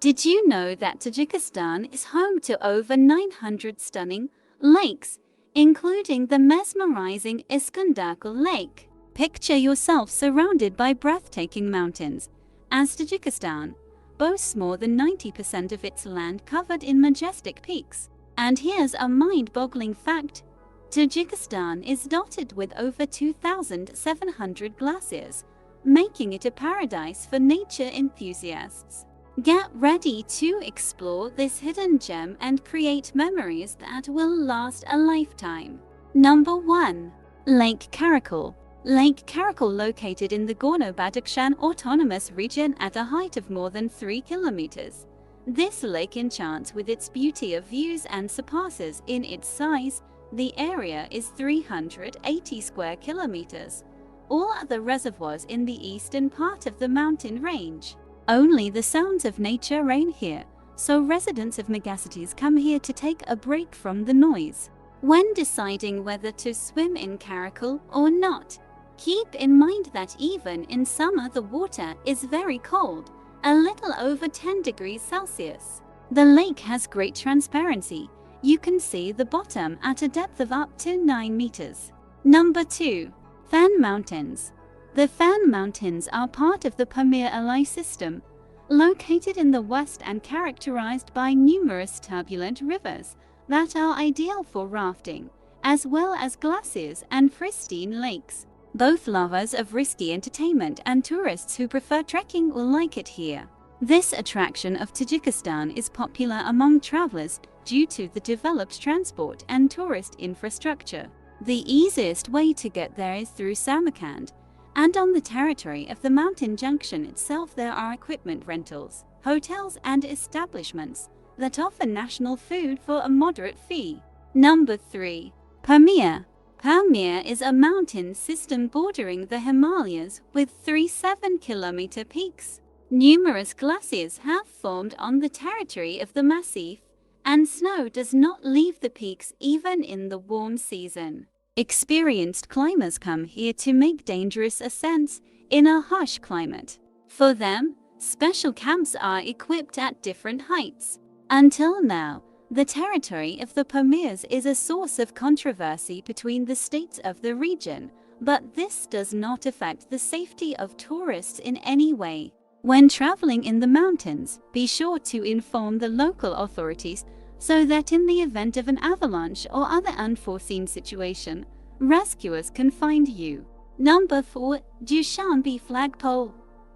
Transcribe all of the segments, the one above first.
Did you know that Tajikistan is home to over 900 stunning lakes, including the mesmerizing Iskanderkul Lake? Picture yourself surrounded by breathtaking mountains, as Tajikistan boasts more than 90% of its land covered in majestic peaks. And here's a mind-boggling fact. Tajikistan is dotted with over 2,700 glaciers, making it a paradise for nature enthusiasts. Get ready to explore this hidden gem and create memories that will last a lifetime. Number 1. Lake Karakul. Lake Karakul, located in the Gharm-chashma autonomous region at a height of more than 3 kilometers. This lake enchants with its beauty of views and surpasses in its size. The area is 380 square kilometers. All other reservoirs in the eastern part of the mountain range. Only the sounds of nature reign here, so residents of megacities come here to take a break from the noise. When deciding whether to swim in Karakul or not, keep in mind that even in summer the water is very cold, a little over 10 degrees Celsius. The lake has great transparency. You can see the bottom at a depth of up to 9 meters. Number 2. Fann Mountains. The Fann Mountains are part of the Pamir Highway system, located in the west and characterized by numerous turbulent rivers that are ideal for rafting, as well as glaciers and pristine lakes. Both lovers of risky entertainment and tourists who prefer trekking will like it here. This attraction of Tajikistan is popular among travelers due to the developed transport and tourist infrastructure. The easiest way to get there is through Samarkand, and on the territory of the mountain junction itself there are equipment rentals, hotels and establishments that offer national food for a moderate fee. Number 3. Pamir. Pamir is a mountain system bordering the Himalayas with 3 7-kilometer peaks. Numerous glaciers have formed on the territory of the massif, and snow does not leave the peaks even in the warm season. Experienced climbers come here to make dangerous ascents in a harsh climate. For them, special camps are equipped at different heights. Until now, the territory of the Pamirs is a source of controversy between the states of the region, but this does not affect the safety of tourists in any way. When traveling in the mountains, be sure to inform the local authorities so that in the event of an avalanche or other unforeseen situation, rescuers can find you. Number 4. Dushanbe flagpole.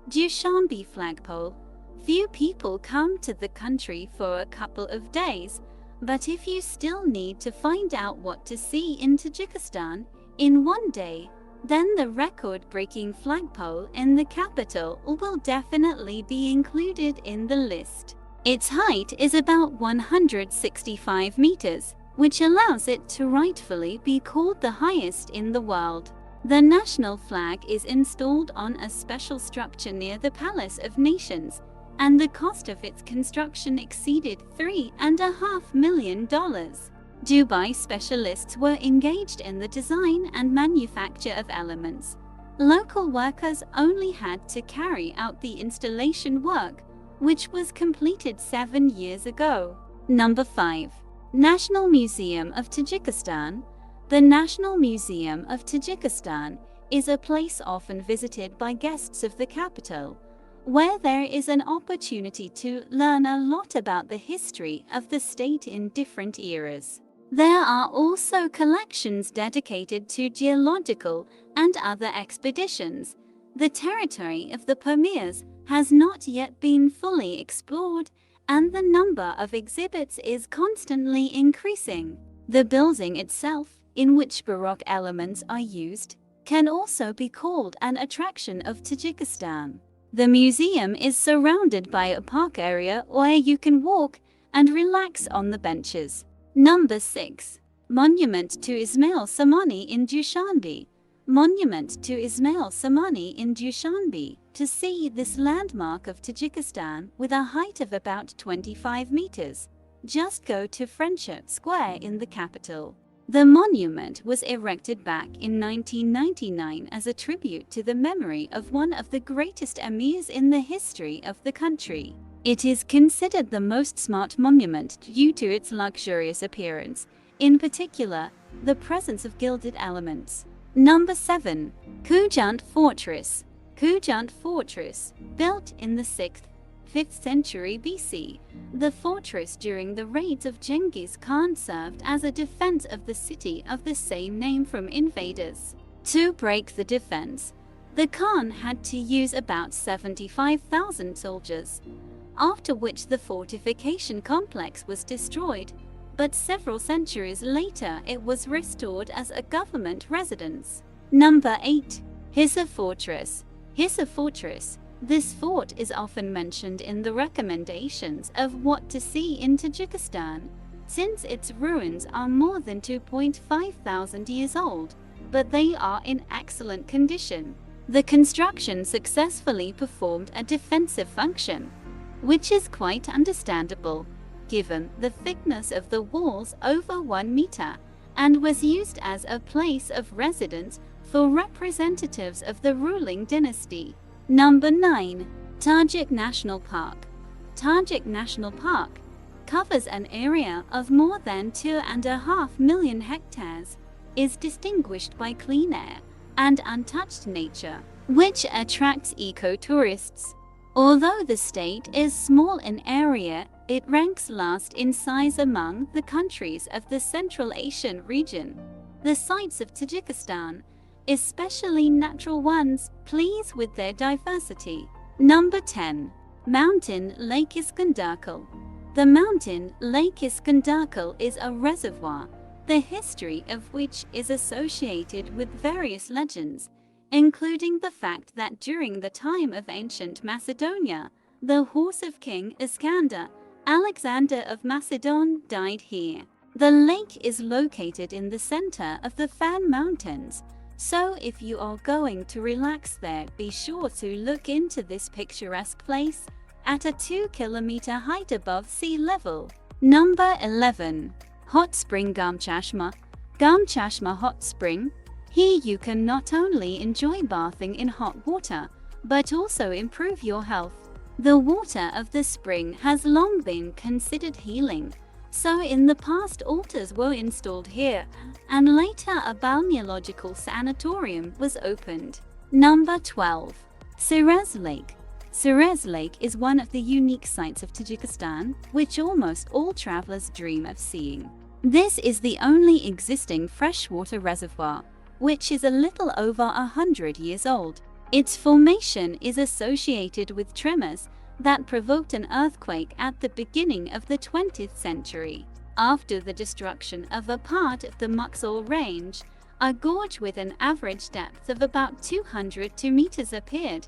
Dushanbe flagpole. Few people come to the country for a couple of days, but if you still need to find out what to see in Tajikistan in one day, then the record-breaking flagpole in the capital will definitely be included in the list. Its height is about 165 meters, which allows it to rightfully be called the highest in the world. The national flag is installed on a special structure near the Palace of Nations, and the cost of its construction exceeded $3.5 million. Dubai specialists were engaged in the design and manufacture of elements. Local workers only had to carry out the installation work, which was completed 7 years ago. Number 5. National Museum of Tajikistan. The National Museum of Tajikistan is a place often visited by guests of the capital, where there is an opportunity to learn a lot about the history of the state in different eras. There are also collections dedicated to geological and other expeditions. The territory of the Pamirs has not yet been fully explored, and the number of exhibits is constantly increasing. The building itself, in which Baroque elements are used, can also be called an attraction of Tajikistan. The museum is surrounded by a park area where you can walk and relax on the benches. Number 6. Monument to Ismail Samani in Dushanbe. Monument to Ismail Samani in Dushanbe. To see this landmark of Tajikistan with a height of about 25 meters, just go to Friendship Square in the capital. The monument was erected back in 1999 as a tribute to the memory of one of the greatest emirs in the history of the country. It is considered the most smart monument due to its luxurious appearance, in particular, the presence of gilded elements. Number 7. Khujand Fortress. Khujand Fortress, built in the 5th century BC, the fortress during the raids of Genghis Khan served as a defense of the city of the same name from invaders. To break the defense, the Khan had to use about 75,000 soldiers, after which the fortification complex was destroyed, but several centuries later it was restored as a government residence. Number 8. Hissar Fortress. Hissar Fortress. This fort is often mentioned in the recommendations of what to see in Tajikistan, since its ruins are more than 2,500 years old, but they are in excellent condition. The construction successfully performed a defensive function, which is quite understandable, given the thickness of the walls over 1 meter, and was used as a place of residence for representatives of the ruling dynasty. Number 9. Tajik National Park. Tajik National Park covers an area of more than 2.5 million hectares, is distinguished by clean air and untouched nature, which attracts eco-tourists. Although the state is small in area, it ranks last in size among the countries of the Central Asian region. The sites of Tajikistan, especially natural ones, please with their diversity. Number 10. Mountain Lake Iskanderkul. The mountain Lake Iskanderkul is a reservoir, the history of which is associated with various legends, including the fact that during the time of ancient Macedonia, the horse of King Iskander, Alexander of Macedon, died here. The lake is located in the center of the Fann Mountains, so if you are going to relax there, be sure to look into this picturesque place at a 2-kilometer height above sea level. Number 11. Hot Spring Gharm-chashma. Gharm-chashma Hot Spring. Here you can not only enjoy bathing in hot water, but also improve your health. The water of the spring has long been considered healing, so in the past altars were installed here, and later a balneological sanatorium was opened. Number 12. Sarez Lake. Sarez Lake is one of the unique sights of Tajikistan, which almost all travelers dream of seeing. This is the only existing freshwater reservoir, which is a little over 100 years old. Its formation is associated with tremors that provoked an earthquake at the beginning of the 20th century. After the destruction of a part of the Muxal Range, a gorge with an average depth of about 202 meters appeared,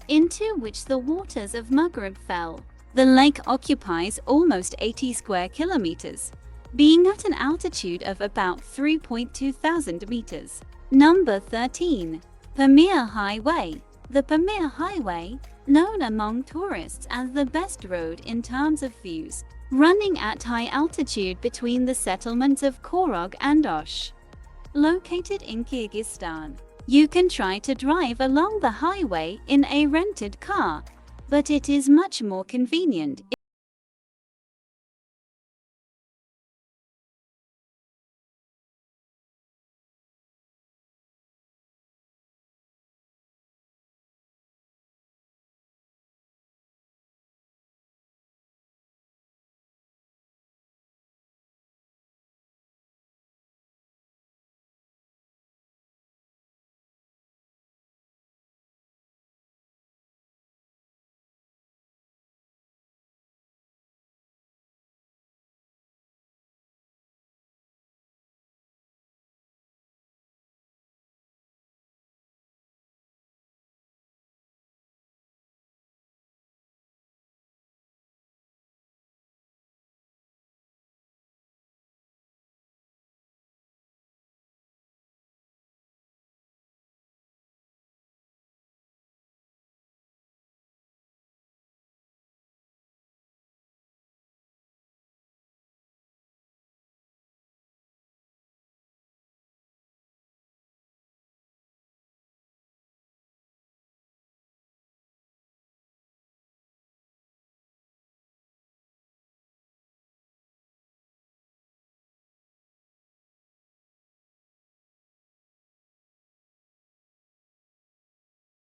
into which the waters of Maghreb fell. The lake occupies almost 80 square kilometers, being at an altitude of about 3,200 meters. Number 13. Pamir Highway. The Pamir Highway, known among tourists as the best road in terms of views, running at high altitude between the settlements of Korog and Osh, located in Kyrgyzstan. You can try to drive along the highway in a rented car, but it is much more convenient